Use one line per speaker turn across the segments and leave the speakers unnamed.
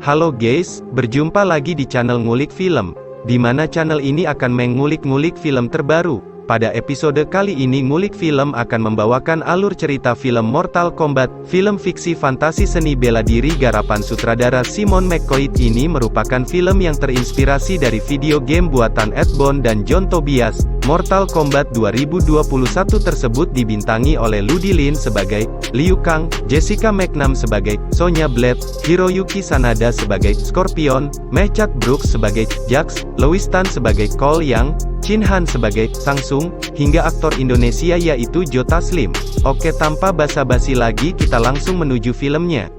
Halo guys, berjumpa lagi di channel Ngulik Film, di mana channel ini akan mengulik-ngulik film terbaru. Pada episode kali ini Ngulik Film akan membawakan alur cerita film Mortal Kombat, film fiksi fantasi seni bela diri garapan sutradara Simon McQuoid. Ini merupakan film yang terinspirasi dari video game buatan Ed Boon dan John Tobias. Mortal Kombat 2021 tersebut dibintangi oleh Ludi Lin sebagai Liu Kang, Jessica McNamee sebagai Sonya Blade, Hiroyuki Sanada sebagai Scorpion, Mehcad Brooks sebagai Jax, Louis Tan sebagai Cole Young, Chin Han sebagai Samsung, hingga aktor Indonesia yaitu Joe Taslim. Oke, tanpa basa-basi lagi kita langsung menuju filmnya.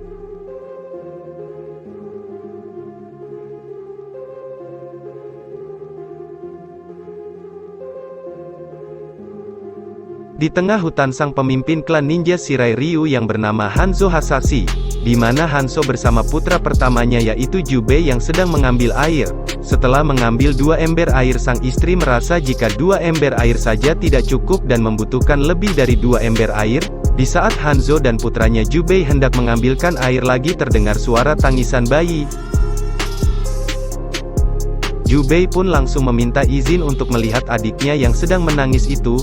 Di tengah hutan sang pemimpin klan ninja Shirai Ryu yang bernama Hanzo Hasashi, di mana Hanzo bersama putra pertamanya yaitu Jubei yang sedang mengambil air. Setelah mengambil 2 ember air, sang istri merasa jika 2 ember air saja tidak cukup dan membutuhkan lebih dari 2 ember air. Di saat Hanzo dan putranya Jubei hendak mengambilkan air lagi, terdengar suara tangisan bayi. Jubei pun langsung meminta izin untuk melihat adiknya yang sedang menangis itu.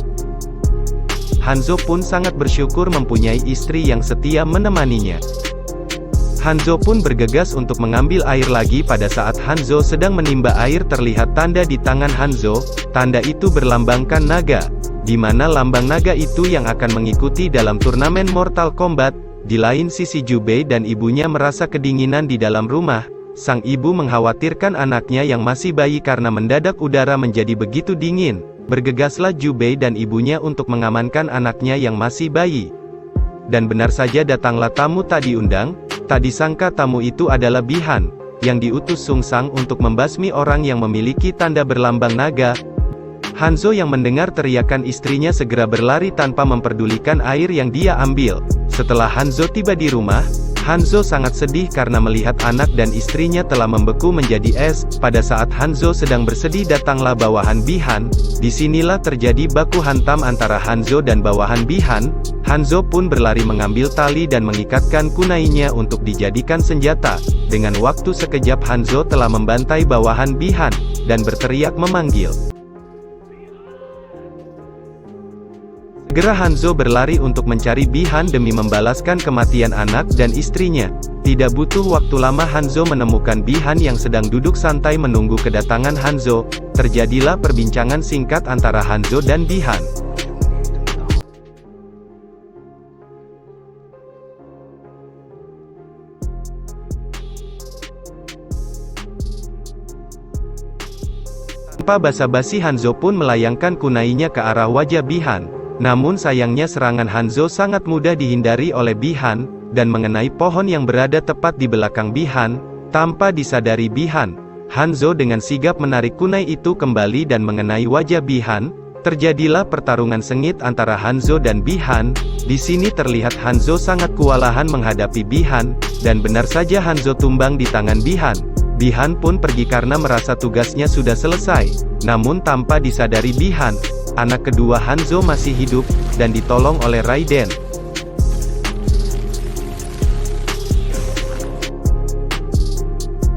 Hanzo pun sangat bersyukur mempunyai istri yang setia menemaninya. Hanzo pun bergegas untuk mengambil air lagi. Pada saat Hanzo sedang menimba air, terlihat tanda di tangan Hanzo. Tanda itu berlambangkan naga, di mana lambang naga itu yang akan mengikuti dalam turnamen Mortal Kombat. Di lain sisi, Jubei dan ibunya merasa kedinginan di dalam rumah. Sang ibu mengkhawatirkan anaknya yang masih bayi karena mendadak udara menjadi begitu dingin. Bergegaslah Jubei dan ibunya untuk mengamankan anaknya yang masih bayi. Dan benar saja, datanglah tamu tak diundang. Tak disangka tamu itu adalah Bi-Han, yang diutus Sung Sang untuk membasmi orang yang memiliki tanda berlambang naga. Hanzo yang mendengar teriakan istrinya segera berlari tanpa memperdulikan air yang dia ambil. Setelah Hanzo tiba di rumah, Hanzo sangat sedih karena melihat anak dan istrinya telah membeku menjadi es. Pada saat Hanzo sedang bersedih, datanglah bawahan Bi-Han. Disinilah terjadi baku hantam antara Hanzo dan bawahan Bi-Han. Hanzo pun berlari mengambil tali dan mengikatkan kunainya untuk dijadikan senjata. Dengan waktu sekejap Hanzo telah membantai bawahan Bi-Han dan berteriak memanggil. Segera Hanzo berlari untuk mencari Bi-Han demi membalaskan kematian anak dan istrinya. Tidak butuh waktu lama Hanzo menemukan Bi-Han yang sedang duduk santai menunggu kedatangan Hanzo. Terjadilah perbincangan singkat antara Hanzo dan Bi-Han. Tanpa basa-basi Hanzo pun melayangkan kunainya ke arah wajah Bi-Han. Namun sayangnya serangan Hanzo sangat mudah dihindari oleh Bi-Han, dan mengenai pohon yang berada tepat di belakang Bi-Han. Tanpa disadari Bi-Han, Hanzo dengan sigap menarik kunai itu kembali dan mengenai wajah Bi-Han. Terjadilah pertarungan sengit antara Hanzo dan Bi-Han. Di sini terlihat Hanzo sangat kewalahan menghadapi Bi-Han, dan benar saja Hanzo tumbang di tangan Bi-Han. Bi-Han pun pergi karena merasa tugasnya sudah selesai. Namun tanpa disadari Bi-Han, anak kedua Hanzo masih hidup, dan ditolong oleh Raiden.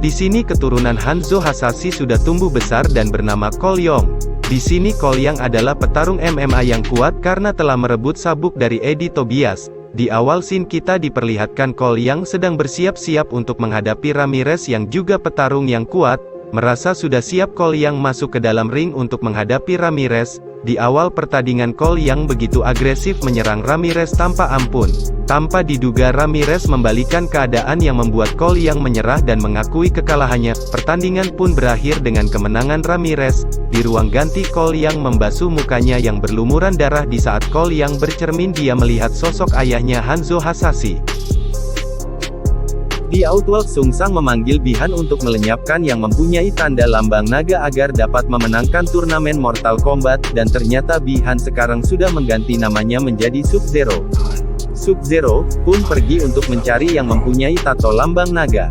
Di sini keturunan Hanzo Hasashi sudah tumbuh besar dan bernama Cole Young. Di sini Cole Young adalah petarung MMA yang kuat karena telah merebut sabuk dari Eddie Tobias. Di awal scene kita diperlihatkan Cole Young sedang bersiap-siap untuk menghadapi Ramirez yang juga petarung yang kuat. Merasa sudah siap, Cole Young masuk ke dalam ring untuk menghadapi Ramirez. Di awal pertandingan Cole Young begitu agresif menyerang Ramirez tanpa ampun. Tanpa diduga Ramirez membalikan keadaan yang membuat Cole Young menyerah dan mengakui kekalahannya. Pertandingan pun berakhir dengan kemenangan Ramirez. Di ruang ganti Cole Young membasuh mukanya yang berlumuran darah. Di saat Cole Young bercermin, dia melihat sosok ayahnya Hanzo Hasashi. Di Outworld, Sung Sang memanggil Bi-Han untuk melenyapkan yang mempunyai tanda lambang naga agar dapat memenangkan turnamen Mortal Kombat, dan ternyata Bi-Han sekarang sudah mengganti namanya menjadi Sub-Zero. Sub-Zero pun pergi untuk mencari yang mempunyai tato lambang naga.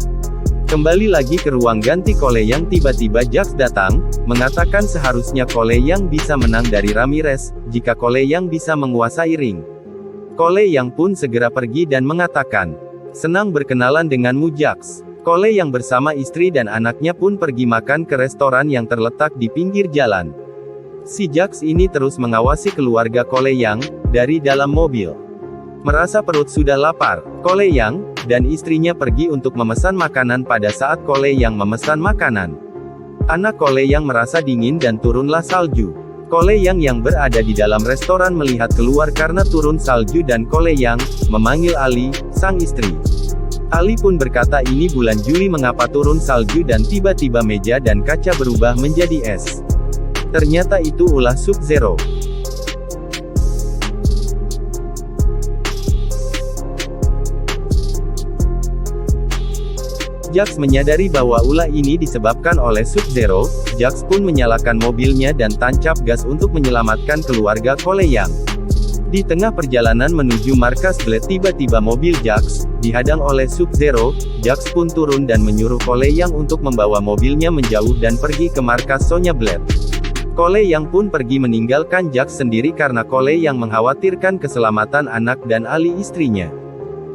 Kembali lagi ke ruang ganti Cole Young, tiba-tiba Jax datang, mengatakan seharusnya Cole Young bisa menang dari Ramirez, jika Cole Young bisa menguasai ring. Cole Young pun segera pergi dan mengatakan, "Senang berkenalan denganmu, Jax." Kole yang bersama istri dan anaknya pun pergi makan ke restoran yang terletak di pinggir jalan. Si Jax ini terus mengawasi keluarga Kole Yang dari dalam mobil. Merasa perut sudah lapar, Kole Yang dan istrinya pergi untuk memesan makanan. Pada saat Kole Yang memesan makanan, anak Kole Yang merasa dingin dan turunlah salju. Kole yang berada di dalam restoran melihat keluar karena turun salju dan Kole Yang memanggil Ali, sang istri. Ali pun berkata ini bulan Juli mengapa turun salju dan tiba-tiba meja dan kaca berubah menjadi es. Ternyata itu ulah Sub-Zero. Jax menyadari bahwa ulah ini disebabkan oleh Sub-Zero. Jax pun menyalakan mobilnya dan tancap gas untuk menyelamatkan keluarga Kole Yang. Di tengah perjalanan menuju markas Blade tiba-tiba mobil Jax dihadang oleh Sub-Zero. Jax pun turun dan menyuruh Kole Yang untuk membawa mobilnya menjauh dan pergi ke markas Sonya Blade. Kole Yang pun pergi meninggalkan Jax sendiri karena Kole Yang mengkhawatirkan keselamatan anak dan Ali istrinya.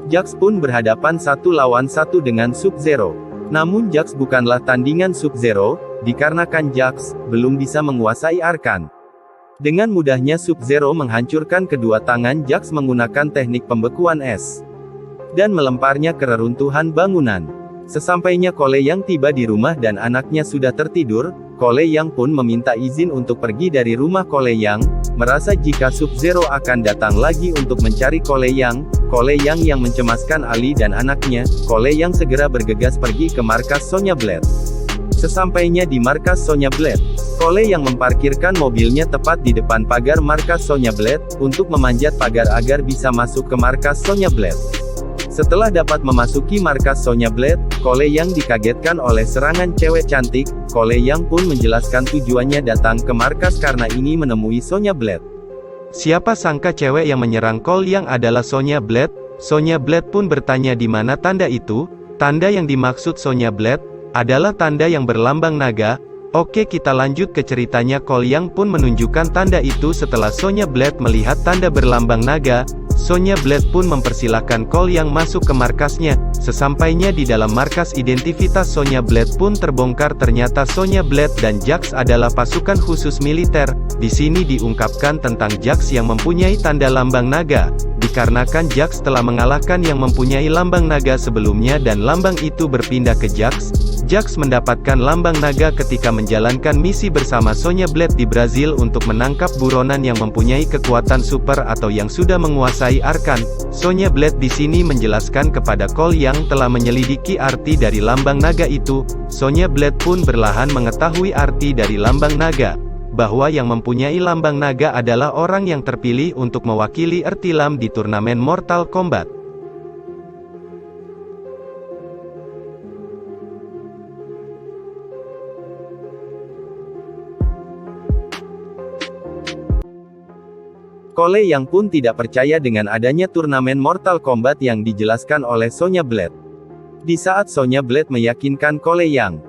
Jax pun berhadapan 1 lawan 1 dengan Sub-Zero. Namun Jax bukanlah tandingan Sub-Zero, dikarenakan Jax belum bisa menguasai Arkan. Dengan mudahnya Sub-Zero menghancurkan kedua tangan Jax menggunakan teknik pembekuan es dan melemparnya ke reruntuhan bangunan. Sesampainya Kole Yang tiba di rumah dan anaknya sudah tertidur, Kole Yang pun meminta izin untuk pergi dari rumah Kole Yang, merasa jika Sub-Zero akan datang lagi untuk mencari Kole Yang yang mencemaskan Ali dan anaknya. Kole Yang segera bergegas pergi ke markas Sonya Blade. Sesampainya di markas Sonya Blade, Kole Yang memparkirkan mobilnya tepat di depan pagar markas Sonya Blade, untuk memanjat pagar agar bisa masuk ke markas Sonya Blade. Setelah dapat memasuki markas Sonya Blade, Kole Yang dikagetkan oleh serangan cewek cantik. Kole Yang pun menjelaskan tujuannya datang ke markas karena ingin menemui Sonya Blade. Siapa sangka cewek yang menyerang Kole Yang adalah Sonya Blade. Sonya Blade pun bertanya di mana tanda itu. Tanda yang dimaksud Sonya Blade adalah tanda yang berlambang naga. Oke, kita lanjut ke ceritanya. Kole Yang pun menunjukkan tanda itu setelah Sonya Blade melihat tanda berlambang naga. Sonya Blade pun mempersilahkan Kole Yang masuk ke markasnya. Sesampainya di dalam markas, identitas Sonya Blade pun terbongkar. Ternyata Sonya Blade dan Jax adalah pasukan khusus militer. Di sini diungkapkan tentang Jax yang mempunyai tanda lambang naga. Dikarenakan Jax telah mengalahkan yang mempunyai lambang naga sebelumnya dan lambang itu berpindah ke Jax. Jax mendapatkan lambang naga ketika menjalankan misi bersama Sonya Blade di Brazil untuk menangkap buronan yang mempunyai kekuatan super atau yang sudah menguasai Arkan. Sonya Blade di sini menjelaskan kepada Kole Yang telah menyelidiki arti dari lambang naga itu. Sonya Blade pun berlahan mengetahui arti dari lambang naga, bahwa yang mempunyai lambang naga adalah orang yang terpilih untuk mewakili Ertilam di turnamen Mortal Kombat. Kole Yang pun tidak percaya dengan adanya turnamen Mortal Kombat yang dijelaskan oleh Sonya Blade. Di saat Sonya Blade meyakinkan Kole Yang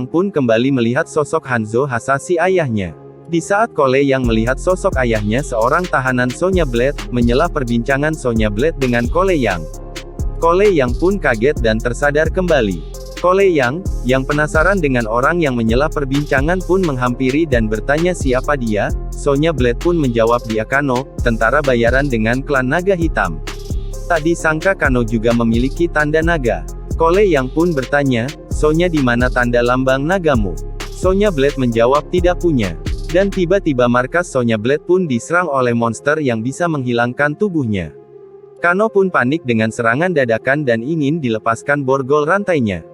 pun kembali melihat sosok Hanzo Hasashi ayahnya. Di saat Kole Yang melihat sosok ayahnya, seorang tahanan Sonya Blade menyela perbincangan Sonya Blade dengan Kole Yang. Kole Yang pun kaget dan tersadar kembali. Kole Yang penasaran dengan orang yang menyela perbincangan pun menghampiri dan bertanya siapa dia. Sonya Blade pun menjawab dia Kano, tentara bayaran dengan klan naga hitam. Tak disangka Kano juga memiliki tanda naga. Kole Yang pun bertanya, Sonya di mana tanda lambang nagamu? Sonya Blade menjawab tidak punya. Dan tiba-tiba markas Sonya Blade pun diserang oleh monster yang bisa menghilangkan tubuhnya. Kano pun panik dengan serangan dadakan dan ingin dilepaskan borgol rantainya.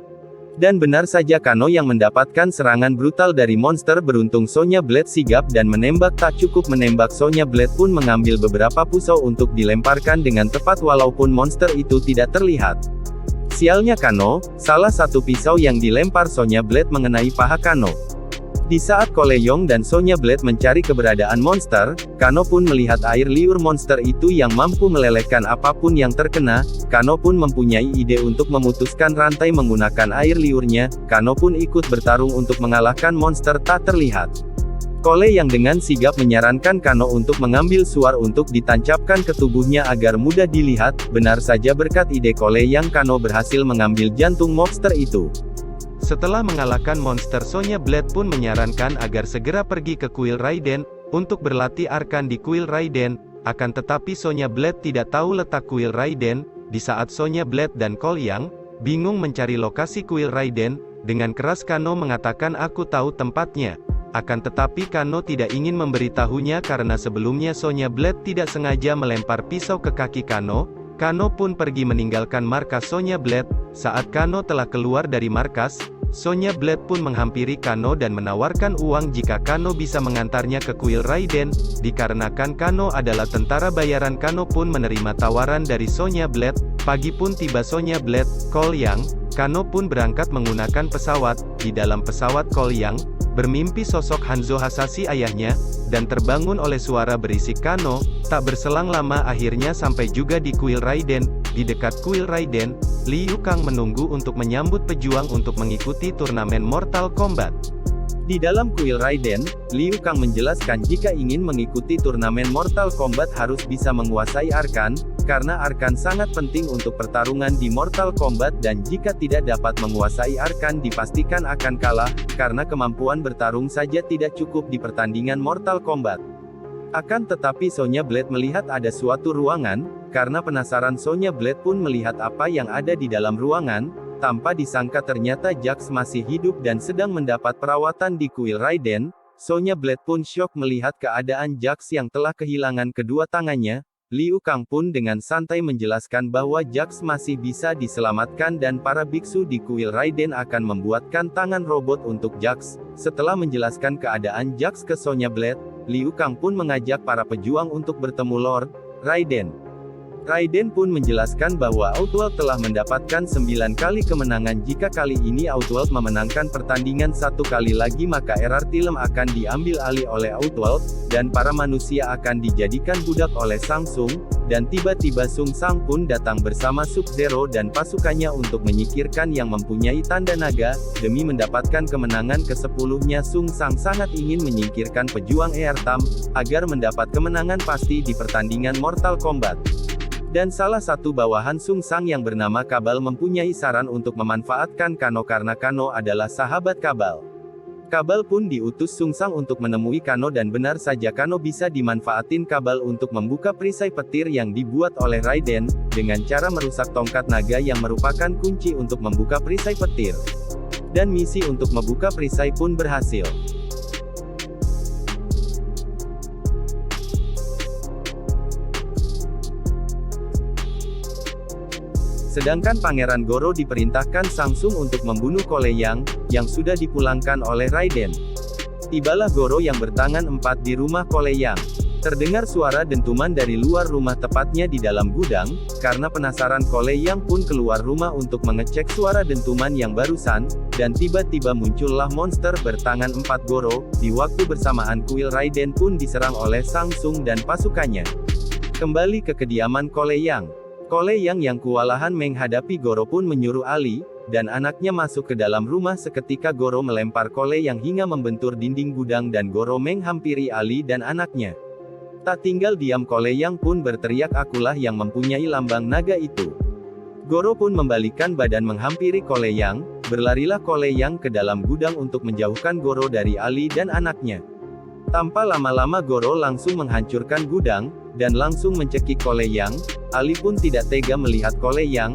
Dan benar saja Kano yang mendapatkan serangan brutal dari monster. Beruntung Sonya Blade sigap dan menembak. Tak cukup menembak, Sonya Blade pun mengambil beberapa pisau untuk dilemparkan dengan tepat walaupun monster itu tidak terlihat. Sialnya Kano, salah satu pisau yang dilempar Sonya Blade mengenai paha Kano. Di saat Kole Yang dan Sonya Blade mencari keberadaan monster, Kano pun melihat air liur monster itu yang mampu melelehkan apapun yang terkena. Kano pun mempunyai ide untuk memutuskan rantai menggunakan air liurnya. Kano pun ikut bertarung untuk mengalahkan monster tak terlihat.
Kole yang dengan sigap menyarankan Kano untuk mengambil suar untuk ditancapkan ke tubuhnya agar mudah dilihat. Benar saja berkat ide Kole yang Kano berhasil mengambil jantung monster itu.
Setelah mengalahkan monster, Sonya Blade pun menyarankan agar segera pergi ke kuil Raiden, untuk berlatih arkan di kuil Raiden. Akan tetapi Sonya Blade tidak tahu letak kuil Raiden. Di saat Sonya Blade dan Cole Yang bingung mencari lokasi kuil Raiden, dengan keras Kano mengatakan aku tahu tempatnya. Akan tetapi Kano tidak ingin memberitahunya karena sebelumnya Sonya Blade tidak sengaja melempar pisau ke kaki Kano. Kano pun pergi meninggalkan markas Sonya Blade. Saat Kano telah keluar dari markas, Sonya Blade pun menghampiri Kano dan menawarkan uang jika Kano bisa mengantarnya ke kuil Raiden. Dikarenakan Kano adalah tentara bayaran, Kano pun menerima tawaran dari Sonya Blade. Pagi pun tiba Sonya Blade, Cole Yang. Kano pun berangkat menggunakan pesawat. Di dalam pesawat Cole Yang bermimpi sosok Hanzo Hasashi ayahnya, dan terbangun oleh suara berisik Kano. Tak berselang lama akhirnya sampai juga di kuil Raiden. Di dekat kuil Raiden, Liu Kang menunggu untuk menyambut pejuang untuk mengikuti turnamen Mortal Kombat.
Di dalam kuil Raiden, Liu Kang menjelaskan jika ingin mengikuti turnamen Mortal Kombat harus bisa menguasai arkan, karena arkan sangat penting untuk pertarungan di Mortal Kombat dan jika tidak dapat menguasai arkan dipastikan akan kalah, karena kemampuan bertarung saja tidak cukup di pertandingan Mortal Kombat. Akan tetapi Sonya Blade melihat ada suatu ruangan, karena penasaran Sonya Blade pun melihat apa yang ada di dalam ruangan. Tanpa disangka ternyata Jax masih hidup dan sedang mendapat perawatan di kuil Raiden. Sonya Blade pun syok melihat keadaan Jax yang telah kehilangan kedua tangannya. Liu Kang pun dengan santai menjelaskan bahwa Jax masih bisa diselamatkan dan para biksu di kuil Raiden akan membuatkan tangan robot untuk Jax. Setelah menjelaskan keadaan Jax ke Sonya Blade, Liu Kang pun mengajak para pejuang untuk bertemu Lord Raiden. Raiden pun menjelaskan bahwa Outworld telah mendapatkan 9 kali kemenangan. Jika kali ini Outworld memenangkan pertandingan 1 kali lagi maka RR Tilem akan diambil alih oleh Outworld, dan para manusia akan dijadikan budak oleh Shang Tsung. Dan tiba-tiba Sung Sang pun datang bersama Sub-Zero dan pasukannya untuk menyingkirkan yang mempunyai tanda naga. Demi mendapatkan kemenangan ke-10-nya Sung Sang sangat ingin menyingkirkan pejuang Eartham, agar mendapat kemenangan pasti di pertandingan Mortal Kombat. Dan salah satu bawahan Sung Sang yang bernama Kabal mempunyai saran untuk memanfaatkan Kano karena Kano adalah sahabat Kabal. Kabal pun diutus Sung Sang untuk menemui Kano dan benar saja Kano bisa dimanfaatin Kabal untuk membuka perisai petir yang dibuat oleh Raiden, dengan cara merusak tongkat naga yang merupakan kunci untuk membuka perisai petir. Dan misi untuk membuka perisai pun berhasil. Sedangkan Pangeran Goro diperintahkan Shang Tsung untuk membunuh Cole Yang, yang sudah dipulangkan oleh Raiden. Tibalah Goro yang bertangan 4 di rumah Cole Yang. Terdengar suara dentuman dari luar rumah tepatnya di dalam gudang, karena penasaran Cole Yang pun keluar rumah untuk mengecek suara dentuman yang barusan, dan tiba-tiba muncullah monster bertangan 4 Goro. Di waktu bersamaan kuil Raiden pun diserang oleh Shang Tsung dan pasukannya. Kembali ke kediaman Cole Yang. Cole yang kewalahan menghadapi Goro pun menyuruh Ali dan anaknya masuk ke dalam rumah. Seketika Goro melempar Cole yang hingga membentur dinding gudang dan Goro menghampiri Ali dan anaknya. Tak tinggal diam Cole yang pun berteriak akulah yang mempunyai lambang naga itu. Goro pun membalikkan badan menghampiri Cole yang, berlarilah Cole yang ke dalam gudang untuk menjauhkan Goro dari Ali dan anaknya. Tanpa lama-lama Goro langsung menghancurkan gudang, dan langsung mencekik Cole yang. Ali pun tidak tega melihat Cole yang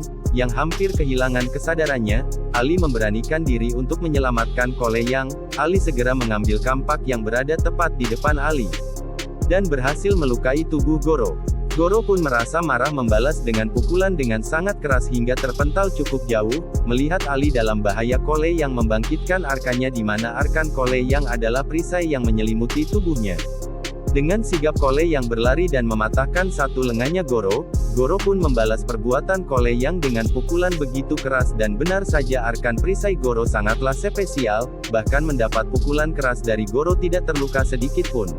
hampir kehilangan kesadarannya. Ali memberanikan diri untuk menyelamatkan Cole yang. Ali segera mengambil kampak yang berada tepat di depan Ali, dan berhasil melukai tubuh Goro. Goro pun merasa marah membalas dengan pukulan dengan sangat keras hingga terpental cukup jauh. Melihat Ali dalam bahaya, Cole yang membangkitkan arkannya di mana arkan Cole yang adalah perisai yang menyelimuti tubuhnya. Dengan sigap Cole yang berlari dan mematahkan satu lengannya Goro. Goro pun membalas perbuatan Cole yang dengan pukulan begitu keras dan benar saja arkan perisai Goro sangatlah spesial, bahkan mendapat pukulan keras dari Goro tidak terluka sedikit pun.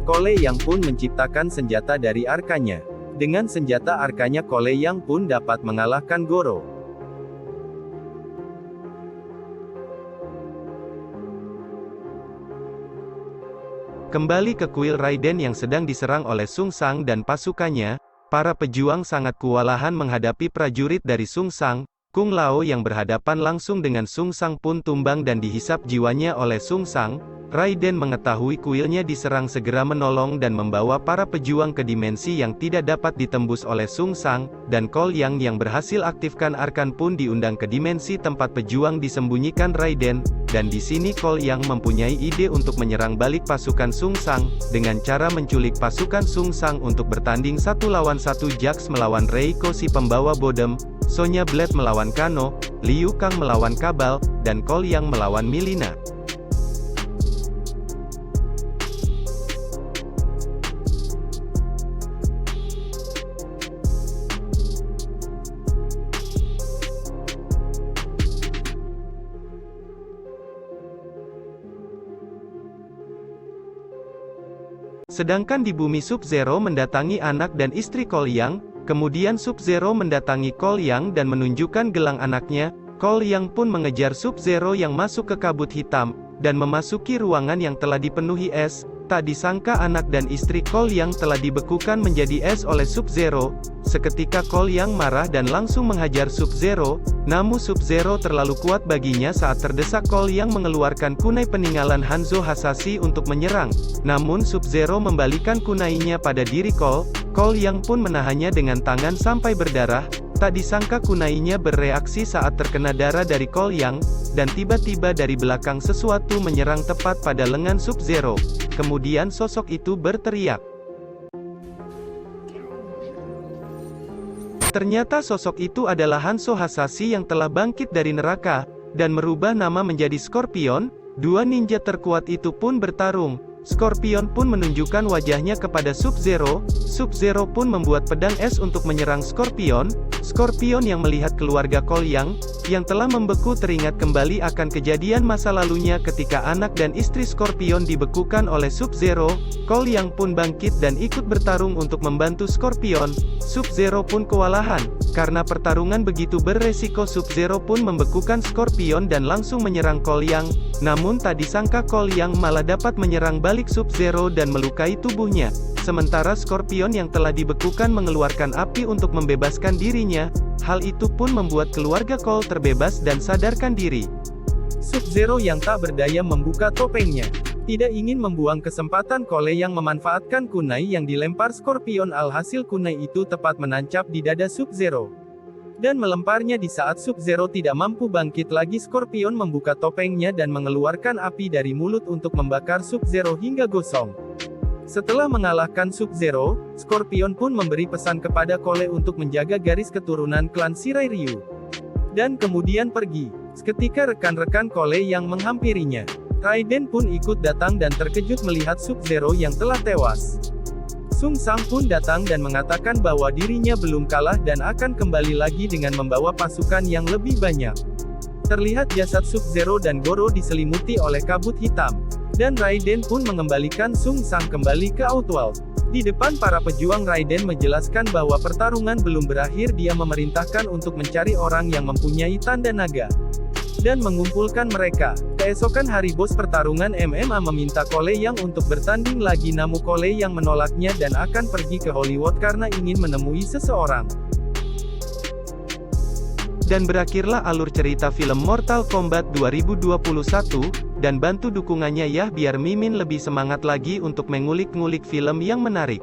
Cole yang pun menciptakan senjata dari arkannya. Dengan senjata arkannya Cole yang pun dapat mengalahkan Goro.
Kembali ke kuil Raiden yang sedang diserang oleh Sung Sang dan pasukannya, para pejuang sangat kewalahan menghadapi prajurit dari Sung Sang. Kung Lao yang berhadapan langsung dengan Sung Sang pun tumbang dan dihisap jiwanya oleh Sung Sang. Raiden mengetahui kuilnya diserang segera menolong dan membawa para pejuang ke dimensi yang tidak dapat ditembus oleh Sung Sang, dan Cole yang berhasil aktifkan arkan pun diundang ke dimensi tempat pejuang disembunyikan Raiden, dan di sini Cole mempunyai ide untuk menyerang balik pasukan Sung Sang, dengan cara menculik pasukan Sung Sang untuk bertanding 1 lawan 1. Jax melawan Reiko si pembawa Bodem, Sonya Blade melawan Kano, Liu Kang melawan Kabal, dan Cole melawan Mileena. Sedangkan di bumi Sub-Zero mendatangi anak dan istri Cole Yang, kemudian Sub-Zero mendatangi Cole Yang dan menunjukkan gelang anaknya. Cole Yang pun mengejar Sub-Zero yang masuk ke kabut hitam, dan memasuki ruangan yang telah dipenuhi es. Tak disangka anak dan istri Cole Yang telah dibekukan menjadi es oleh Sub-Zero. Seketika Cole Yang marah dan langsung menghajar Sub-Zero, namun Sub-Zero terlalu kuat baginya. Saat terdesak Cole Yang mengeluarkan kunai peninggalan Hanzo Hasashi untuk menyerang. Namun Sub-Zero membalikan kunainya pada diri Cole. Cole Yang pun menahannya dengan tangan sampai berdarah. Tak disangka kunainya bereaksi saat terkena darah dari Cole Yang, dan tiba-tiba dari belakang sesuatu menyerang tepat pada lengan Sub-Zero. Kemudian sosok itu berteriak. Ternyata sosok itu adalah Hanzo Hasashi yang telah bangkit dari neraka, dan merubah nama menjadi Scorpion. Dua ninja terkuat itu pun bertarung. Scorpion pun menunjukkan wajahnya kepada Sub-Zero. Sub-Zero pun membuat pedang es untuk menyerang Scorpion. Scorpion yang melihat keluarga Cole yang telah membeku teringat kembali akan kejadian masa lalunya ketika anak dan istri Scorpion dibekukan oleh Sub-Zero. Cole pun bangkit dan ikut bertarung untuk membantu Scorpion. Sub-Zero pun kewalahan. Karena pertarungan begitu beresiko, Sub-Zero pun membekukan Scorpion dan langsung menyerang Cole Namun tak disangka Cole malah dapat menyerang balik Sub-Zero dan melukai tubuhnya. Sementara Scorpion yang telah dibekukan mengeluarkan api untuk membebaskan dirinya. Hal itu pun membuat keluarga Cole terbebas dan sadarkan diri.
Sub-Zero yang tak berdaya membuka topengnya. Tidak ingin membuang kesempatan, Cole yang memanfaatkan kunai yang dilempar Scorpion. Alhasil kunai itu tepat menancap di dada Sub-Zero dan melemparnya. Di saat Sub-Zero tidak mampu bangkit lagi, Scorpion membuka topengnya dan mengeluarkan api dari mulut untuk membakar Sub-Zero hingga gosong. Setelah mengalahkan Sub-Zero, Scorpion pun memberi pesan kepada Cole untuk menjaga garis keturunan klan Shirai Ryu, dan kemudian pergi. Seketika rekan-rekan Cole yang menghampirinya. Raiden pun ikut datang dan terkejut melihat Sub-Zero yang telah tewas. Sung Sang pun datang dan mengatakan bahwa dirinya belum kalah dan akan kembali lagi dengan membawa pasukan yang lebih banyak. Terlihat jasad Sub-Zero dan Goro diselimuti oleh kabut hitam. Dan Raiden pun mengembalikan Sung Sang kembali ke Outworld. Di depan para pejuang, Raiden menjelaskan bahwa pertarungan belum berakhir. Dia memerintahkan untuk mencari orang yang mempunyai tanda naga dan mengumpulkan mereka. Keesokan hari bos pertarungan MMA meminta Cole untuk bertanding lagi, namun Cole menolaknya dan akan pergi ke Hollywood karena ingin menemui seseorang.
Dan berakhirlah alur cerita film Mortal Kombat 2021, dan bantu dukungannya ya biar Mimin lebih semangat lagi untuk mengulik-ngulik film yang menarik.